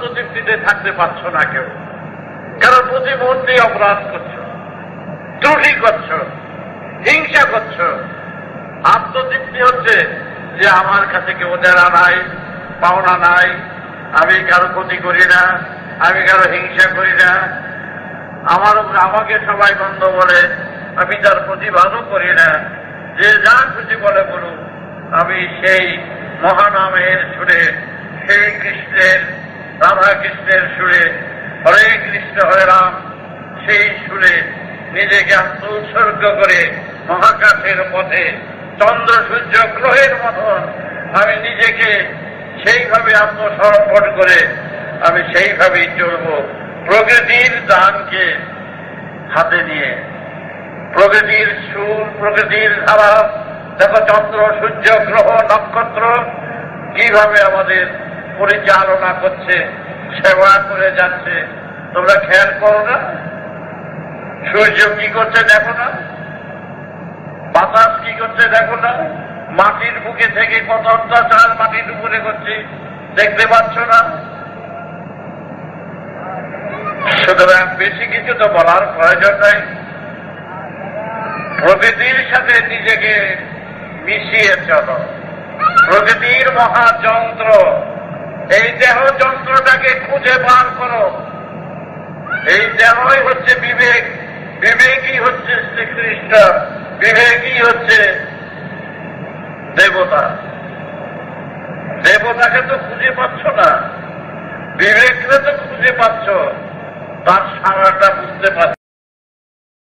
আত্মতৃপ্তিতে থাকতে পারছো না কেউ, কারণ প্রতি মুহূর্তেই অপরাধ করছো, ত্রুটি করছো, হিংসা করছো। আত্মতৃপ্তি হচ্ছে যে আমার কাছে কেউ দেনা নাই, পাওনা নাই, আমি কারো ক্ষতি করি না, আমি কারো হিংসা করি না, আমাকে সবাই বন্ধ বলে, আমি তার প্রতিবাদও করি না, যে যা খুশি বলে বলুক, আমি সেই মহানামের সুরে, সেই কৃষ্ণের, রাধা কৃষ্ণের সুরে, হরে কৃষ্ণ হরে রাম, সেই সুরে নিজেকে আত্মোৎসর্গ করে মহাকাশের পথে চন্দ্র সূর্য গ্রহের মতন আমি নিজেকে সেইভাবে আত্মসমর্পণ করে আমি সেইভাবেই চলব, প্রকৃতির দানকে হাতে নিয়ে। প্রকৃতির সুর, প্রকৃতির ধারা, দেখো চন্দ্র সূর্য গ্রহ নক্ষত্র কিভাবে আমাদের পরিচালনা করছে, সেবা করে যাচ্ছে। তোমরা খেয়াল করো না? সূর্য কি করছে দেখো না? বাতাস কি করছে দেখো না? মাটির বুকে থেকে কত অত্যাচার মাটির উপরে করছে দেখতে পাচ্ছ না? সুতরাং বেশি কিছু তো বলার প্রয়োজন নাই। প্রকৃতির সাথে নিজেকে মিশিয়ে চলো। প্রকৃতির মহাযন্ত্র, এই দেহ যন্ত্রটাকে খুঁজে বার করো। এই দেহই হচ্ছে বিবেক, বিবেকই হচ্ছে শ্রীকৃষ্ণ, বিবেকই হচ্ছে দেবতা। দেবতাকে তো খুঁজে পাচ্ছ না, বিবেককে তো খুঁজে পাচ্ছ, তার সারাটা বুঝতে পারছ।